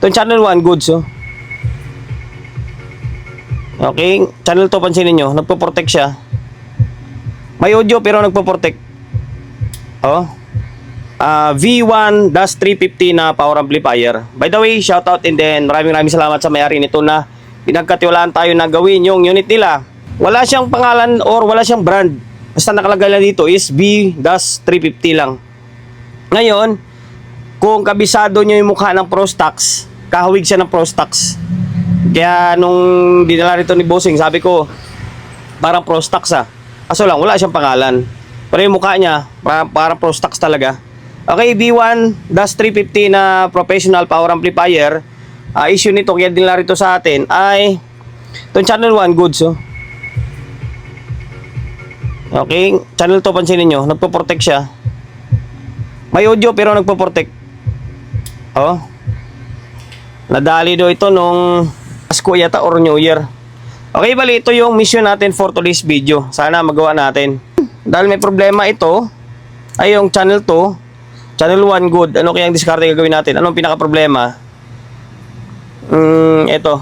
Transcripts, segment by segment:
Itong channel 1, goods oh. Okay, channel 2 pansinin nyo, nagpo-protect siya. May audio pero nagpo-protect. Oh. V1-350 na power amplifier. By the way, shoutout and then maraming salamat sa may-ari nito na pinagkatiwalaan tayo na gawin yung unit nila. Wala siyang pangalan or wala siyang brand. Basta nakalagay lang dito is V-350 lang. Ngayon, kung kabisado nyo yung mukha ng Prostax, kahawig siya ng Prostax. Kaya nung dinala rito ni Bossing, sabi ko, parang Prostax ah. Kaso lang, wala siyang pangalan. Pero yung mukha niya, parang Prostax talaga. Okay, V1-350 na professional power amplifier. Issue nito, kaya dinala rito sa atin ay itong channel 1, goods oh. Okay, channel 2 pansinin nyo, nagpo-protect siya. May audio pero nagpo-protect. Oh. Nadali do ito nung Pasko yata or New Year. Okay, bali ito yung mission natin for today's video. Sana magawa natin. Dahil may problema ito, ay yung channel 2, channel 1 good. Ano kaya ang diskarte gagawin natin? Anong pinaka problema? Ito.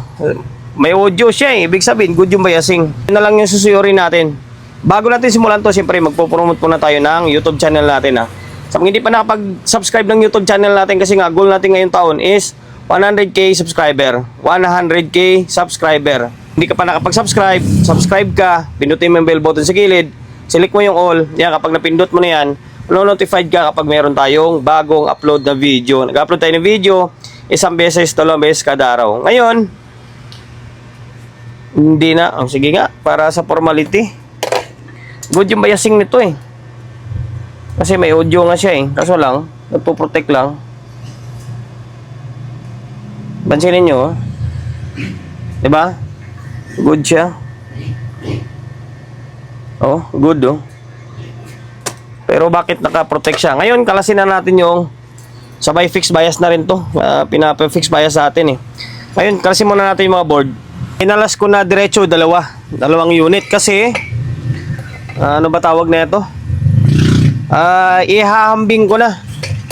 May audio siya eh. Ibig sabihin, good yung biasing. Yun na lang yung susuyurin natin. Bago natin simulan to, siyempre magpo-promote muna tayo ng YouTube channel natin ha. Sa mga hindi pa nakapag-subscribe ng YouTube channel natin kasi nga goal natin ngayong taon is 100k subscriber. 100k subscriber. Hindi ka pa nakapag-subscribe, subscribe ka, pindutin mo yung bell button sa gilid, select mo yung all. Yan, kapag napindot mo na yan, notified ka kapag meron tayong bagong upload na video. Nag-upload tayo ng video, isang beses, 2 beses kada araw. Ngayon, hindi na. Sige nga, para sa formality. Good yung biasing nito eh. Kasi may audio nga siya eh. Kaso lang, nagpo-protect lang. Pansinin nyo, diba? Good siya. Oh, good oh. Pero bakit naka-protect siya? Ngayon, kalasin na natin yung sabay fixed bias na rin to. Pinapa-fixed bias sa atin eh. Ngayon, kalasin muna natin yung mga board. Inalas ko na diretso dalawang unit kasi ano ba tawag na ito? Ihahambing ko na.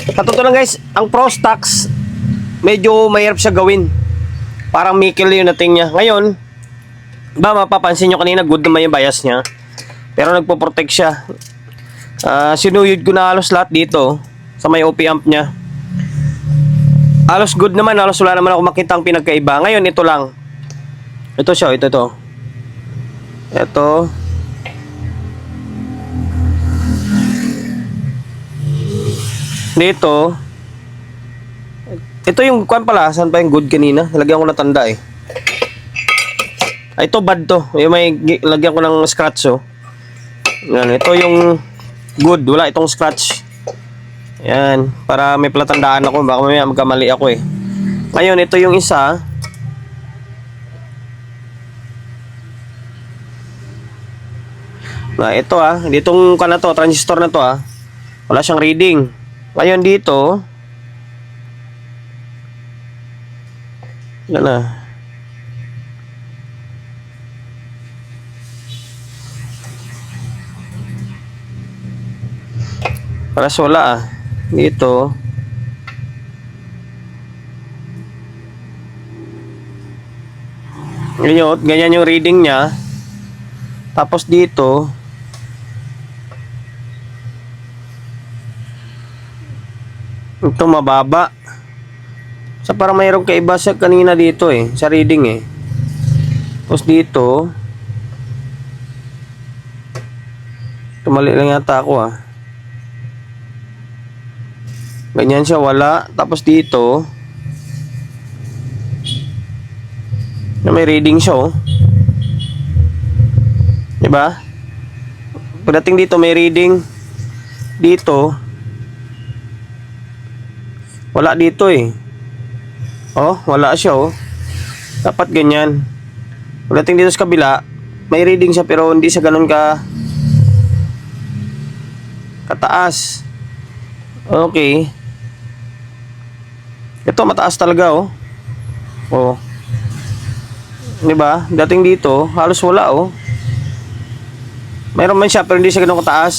Totoo lang guys, ang Prostax medyo mahirap siya gawin. Parang nickel yung nating niya. Ngayon, ba mapapansin nyo kanina good naman yung bias niya. Pero nagpo-protect siya. Sinuyod ko na halos lahat dito sa may OP amp niya. Halos good naman, halos wala naman ako makitang pinagkaiba. Ngayon ito lang. Ito siya, ito. Ito. Dito. Ito yung kwan pala, saan pa yung good kanina? Lagyan ko na tanda eh. Ito bad to. Yung may lagyan ko ng scratch oh. Yan, ito yung good, wala itong scratch. Yan, para may palatandaan ako, baka mamaya magkamali ako eh. Ngayon, ito yung isa. Ito ditong kana to, transistor na to wala siyang reading. Ngayon dito, yan na. Para wala dito. Ganyan yung reading niya. Tapos dito, ito mababa. So parang mayroong kaiba sa kanina dito eh, sa reading eh. Tapos dito, tumali lang yata ako ganyan siya, wala. Tapos dito na may reading siya oh. Diba? Pagdating dito may reading. Dito wala dito eh. Oh, wala siya oh. Dapat ganyan. Pagdating dito sa kabila, may reading siya pero hindi siya ganun kataas. Okay. Ito mataas talaga oh. Oh. 'Di ba? Dating dito, halos wala oh. Mayroon man siya pero hindi siya ganoon kataas.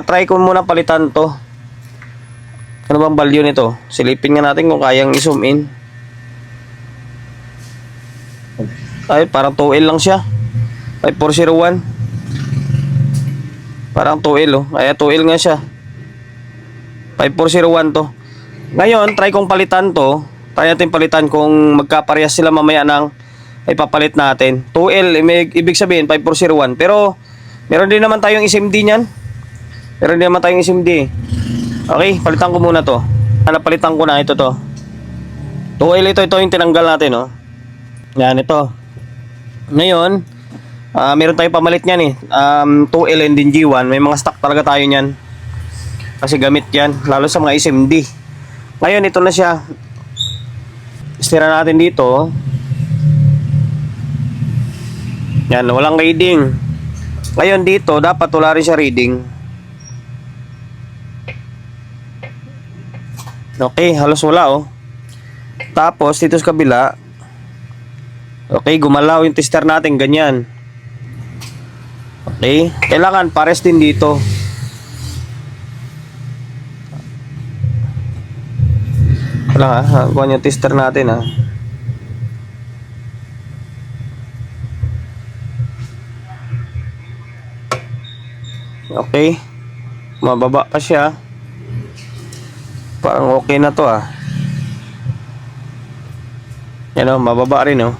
Try ko muna palitan 'to. Ano bang value nito? Silipin nga natin kung kayang i-zoom in. Ay, parang 2L lang siya. 5401. Parang 2L oh. Ay, 2L nga siya. 5401 to. Ngayon, try kong palitan to. Try natin palitan kung magkaparehas sila mamaya ng ipapalit natin. 2L, ibig sabihin 5401. Pero, meron din naman tayong SMD niyan. Meron din naman tayong SMD. Okay, palitan ko muna to. Napalitan ko na ito to. 2L ito yung tinanggal natin, no? Yan, ito. Ngayon, meron tayong pamalit niyan eh. 2L and din G1. May mga stock talaga tayo niyan. Kasi gamit yan, lalo sa mga SMD. Ngayon, ito na siya. Istira natin dito. Yan, walang reading. Ngayon dito, dapat wala rin siya reading. Okay, halos wala oh. Tapos, dito sa kabila. Okay, gumalaw yung tester natin, ganyan. Okay, kailangan pares din dito. Kailangan, kuha yung tester natin ha. Okay, mababa pa siya. Parang okay na to ah. Yan o, mababa rin o.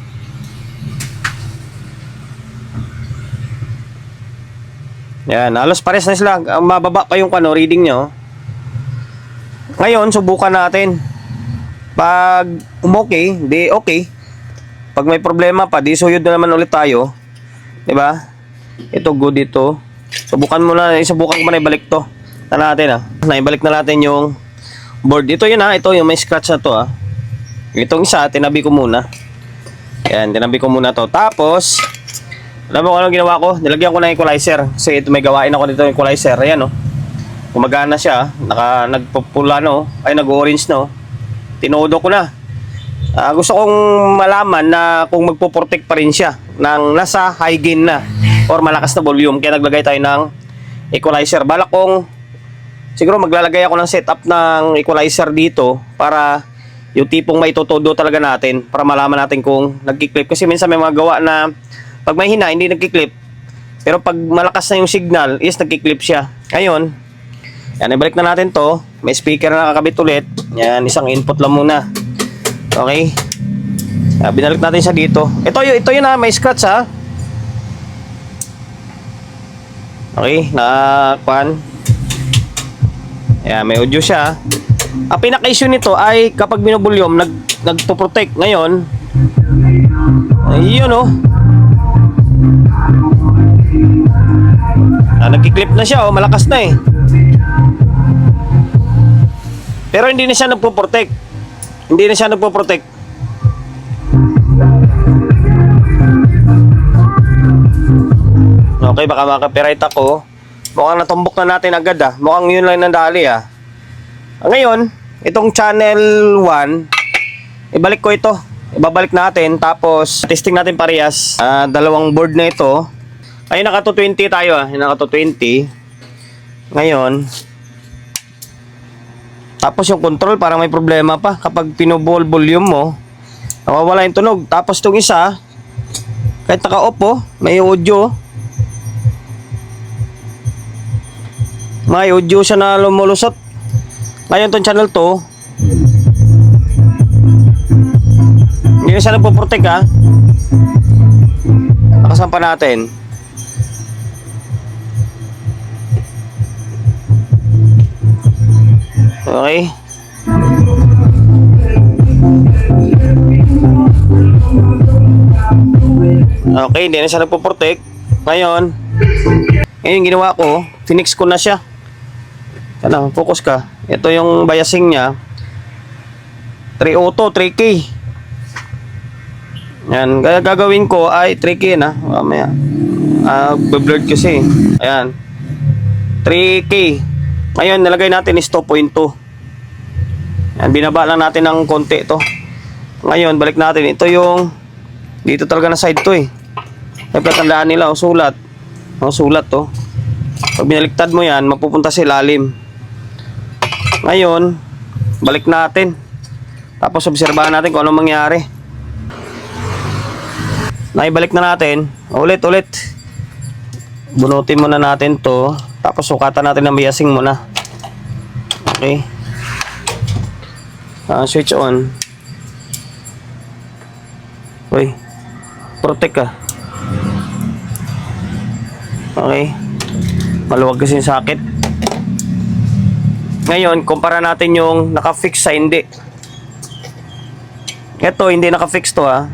Yan, halos pares na sila. Mababa pa yung reading nyo. Ngayon, subukan natin. Pag okay, di okay. Pag may problema pa, di suyod na naman ulit tayo. Diba? Ito good ito. Subukan mo na, isubukan ko na ibalik to. Na natin ah. Naibalik na natin yung board. Ito yun ah, ito yung may scratch na to ah. Itong isa, tinabi ko muna. Yan, tinabi ko muna to. Tapos, alam mo kung anong ginawa ko? Nilagyan ko ng equalizer. Kasi ito may gawain ako dito ng equalizer. Ayan oh. Gumagana siya. Nagpupula no. Ay nag-orange no. Tinodo ko na. Gusto kong malaman na kung magpo-protect pa rin siya ng nasa high gain na or malakas na volume. Kaya naglagay tayo ng equalizer. Balak kong siguro maglalagay ako ng setup ng equalizer dito para yung tipong may tutudo talaga natin para malaman natin kung nagki-clip. Kasi minsan may mga gawa na pag may hina, hindi nagki-clip. Pero pag malakas na yung signal, is nagki-clip siya. Ngayon, yan, ibalik na natin to. May speaker na nakakabit ulit. Yan, isang input lang muna. Okay. Binalik natin siya dito. Ito yun ha, may scratch ha. Okay, nakakuan. Yan, may audio siya. Ang pinaka-issue nito ay kapag binubulyom, nagpo-protect. Ngayon, ayun oh. Nagki-clip na siya oh, malakas na eh. Pero hindi na siya nagpo-protect. Hindi na siya nagpo-protect. Okay, baka maka-copyright ako. Mukhang natumbok na natin agad ah. Mukhang yun lang nandali ah. Ngayon, itong channel 1, ibalik ko ito. Ibabalik natin. Tapos, testing natin parehas. Dalawang board na ito. Ay, naka 220 tayo ah. Naka 220. Ngayon, tapos yung control parang may problema pa. Kapag pinubol volume mo, nawawala yung tunog. Tapos itong isa, kahit naka-off oh, may audio. May audio siya na lumulusot. Ngayon itong channel 2, hindi na siya nagpo-protect ha. Nakasampa natin. Okay. Okay, hindi na siya nagpo-protect. Ngayon ginawa ko, finix ko na siya. Ano, focus ka. Ito yung biasing niya. 3 auto, 3K. Yan, kaya gagawin ko ay 3K na. Mamaya. Blurred kasi. Ayan. 3K. Ngayon, nilagay natin is 2.2. Yan, binaba lang natin ng konti ito. Ngayon, balik natin. Ito yung dito talaga na side to eh. Ay, patandaan nila, sulat. Sulat to. Pag binaliktad mo yan, mapupunta sa ilalim. Ngayon, Balik natin. Tapos obserbahan natin kung anong mangyari. Naibalik na natin. Ulit. Bunutin muna natin to. Tapos sukatan natin ng biasing muna. Okay. Switch on. Uy. Protect ka. Okay. Maluwag kasi yung socket. Ngayon, kumpara natin yung naka-fix sa hindi. Ito, hindi naka-fix to ha.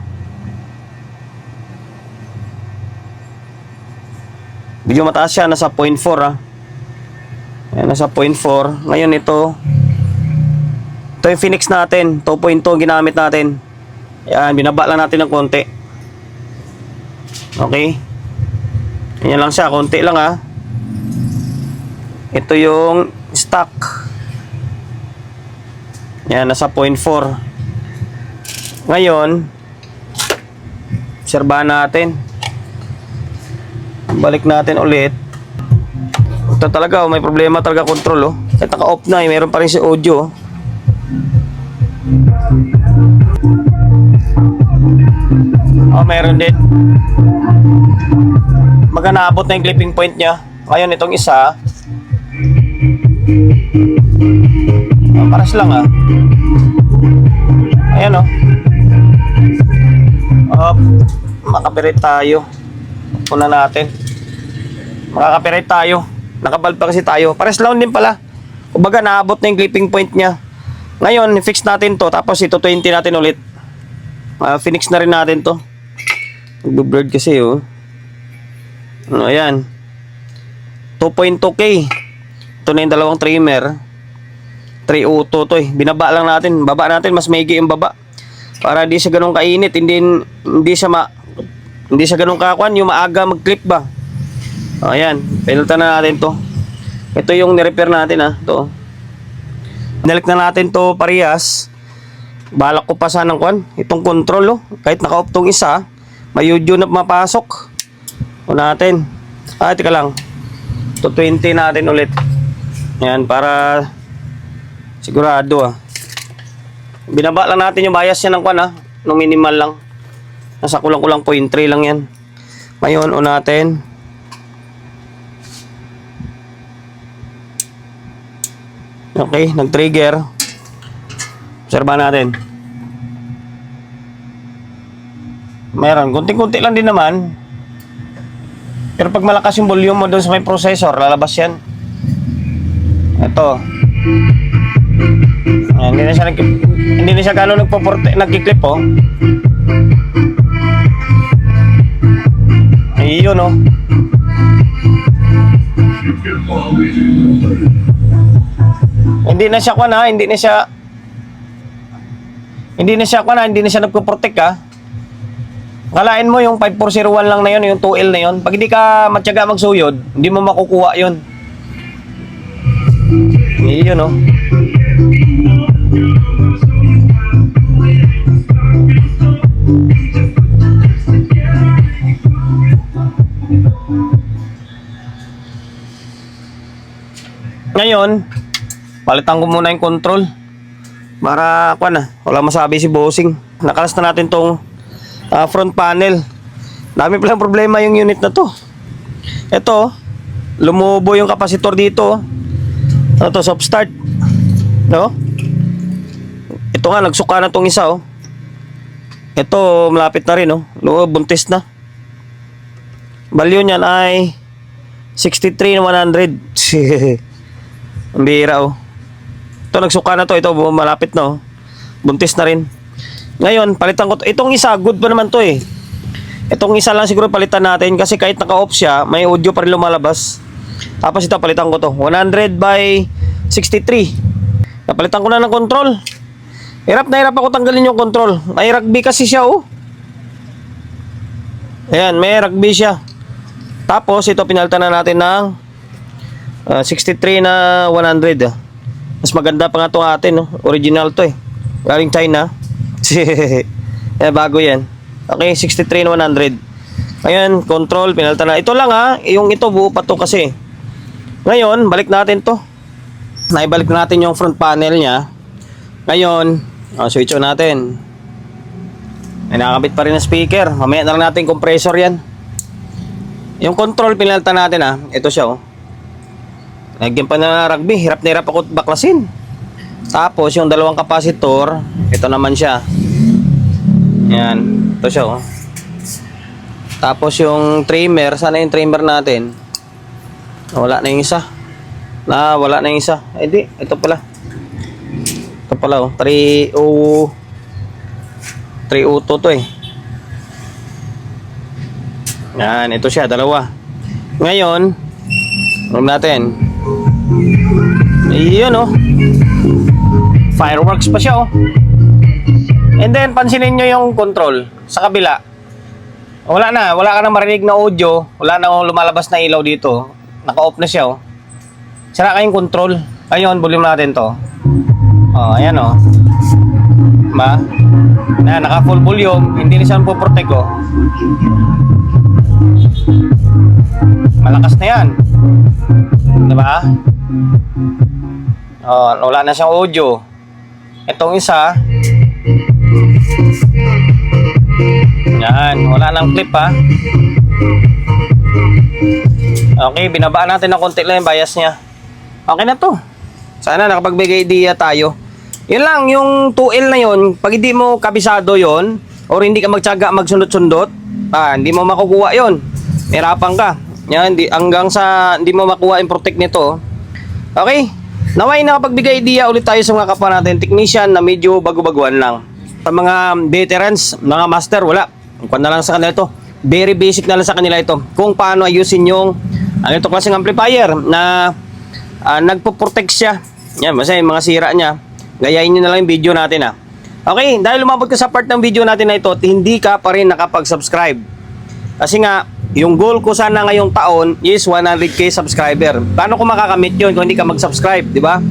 Medyo mataas siya, nasa 0.4 ha. Ayan, nasa 0.4. Ngayon ito yung Phoenix natin. 2.2 ginamit natin. Ayan, binaba lang natin ng konti. Okay. Ganyan lang siya, konti lang ha. Ito yung stock. Ayan, nasa 0.4. Ngayon, obserbahan natin. Balik natin ulit. Ito talaga, may problema talaga control oh. Kahit naka-off na, meron pa rin si audio. Meron din. Naabot na yung clipping point niya. Ngayon itong isa. Paras lang ah. Ayan oh. Makapirit tayo. Puna natin. Makakapirit tayo. Nakabalb pa kasi tayo. Pares lang din pala. Kumbaga naabot na yung clipping point niya. Ngayon, fix natin to. Tapos ito 20 natin ulit. Phoenix na rin natin to. Nagbo-blurred kasi oh. Ayan. 2.2K. Ito na yung dalawang trimmer. 302 to eh. Binaba lang natin. Baba natin. Mas maigi yung baba. Para hindi siya ganun kainit. Hindi siya ganun kakuan. Yung maaga mag-clip ba. Ayan. Pinalitan na natin to. Ito yung nirepair natin ha. Ito. Binalik na natin to parehas. Balak ko pa sanang kuan. Itong control oh. Kahit naka-off tong isa. May audio na mapasok. O natin. Tika lang. To 20 natin ulit. Ayan. Para sigurado ah. Binaba lang natin yung bias niya ng kuan ah. Nung minimal lang. Nasa kulang-kulang 0.3 lang yan. Ngayon o natin. Okay, nag-trigger. Obserbahan natin. Meron, kunti-kunti lang din naman. Pero pag malakas yung volume mo doon sa may processor, lalabas yan. Ito. Ayan, hindi na siya gano'n nagkiklip oh. Ayun oh. Hindi na siya hindi na siya nagpo-protect ha. Kalain mo yung 5401 lang na yun, yung 2L na yun. Pag hindi ka matyaga magsuyod, hindi mo makukuha yun. Yun oh. Ngayon, palitan ko muna yung control. Para wala masabi si bossing. Nakalas na natin tong front panel. Dami palang problema yung unit na to. Ito, lumubo yung kapasitor dito. Ano to, soft start. No? Ito nga, nagsuka na tong isa oh. Ito, malapit na rin oh. Buntis na. Value niyan ay 63,100. Ang bihira oh. Ito nagsuka na to. Ito malapit na oh. Buntis na rin. Ngayon palitan ko to. Itong isa good pa naman to eh. Itong isa lang siguro palitan natin. Kasi kahit naka-off siya, may audio pa rin lumalabas. Tapos ito palitan ko to. 100 by 63. Napalitan ko na ng control. Hirap na hirap ako tanggalin yung control. May rugby kasi siya oh. Ayan, may rugby siya. Tapos ito pinalitan na natin ng 63 na 100 ah. Mas maganda pa nga itong atin no? Original to eh. Galing China. Bago yan. Okay, 63 na 100. Ngayon, control, pinalitan na. Ito lang ha. Yung ito buo pa to kasi. Ngayon, balik natin to. Naibalik natin yung front panel niya. Ngayon, switch on natin. Ay, nakakabit pa rin ang speaker. Mamaya na lang natin compressor yan. Yung control, pinalitan natin Ito siya Lagyan pa na rugby. Hirap na hirap ako baklasin. Tapos, yung dalawang capacitor, ito naman siya. Yan. Ito siya Tapos, yung trimmer. Sana yung trimmer natin? Wala na yung isa. Wala na yung isa. Ay, di. Ito pala. Ito pala 302 to Yan, ito siya, dalawa. Ngayon, natin. Iyon fireworks pa siya And then, pansinin nyo yung control sa kabila. Wala ka na marinig na audio. Wala na lumalabas na ilaw dito. Naka-off na siya Sira kayong control. Ayun, volume natin to. Ayan naka full volume. Hindi na siya po-protect Malakas na yan. Diba? Wala na siyang audio. Itong isa. Yan, wala nang clip Okay, binabaan natin ng konti lang yung bias niya. Okay na to. Sana nakapagbigay idea tayo. Yun lang, yung 2L na yun, pag hindi mo kabisado yun, or hindi ka magtyaga magsundot-sundot, hindi mo makukuha yun. Hirapan ka. Yan, hanggang sa hindi mo makuha yung protect nito. Okay? Naway nakapagbigay idea ulit tayo sa mga kapwa natin technician na medyo bago-baguan lang. Sa mga veterans, mga master, wala. Kung na lang sa kanila ito. Very basic na lang sa kanila ito. Kung paano ayusin yung ito klaseng amplifier na nagpo-protect siya. Yan, basta yung mga sira niya. Gayahin nyo na lang yung video natin Okay, dahil lumabot ka sa part ng video natin na ito, hindi ka pa rin nakapag-subscribe. Kasi nga, yung goal ko sana ngayong taon is 100k subscriber. Paano ko makakamit yun kung hindi ka mag-subscribe, di ba?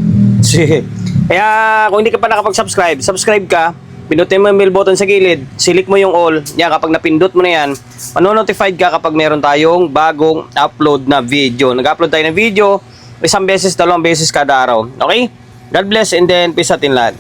Kaya kung hindi ka pa nakapag-subscribe, subscribe ka, pinutin mo yung bell button sa gilid, select mo yung all. Yan, kapag napindot mo na yan, manonotified ka kapag meron tayong bagong upload na video. Nag-upload tayo ng video, isang beses, dalawang beses kada araw. Okay? God bless and then peace out in lahat.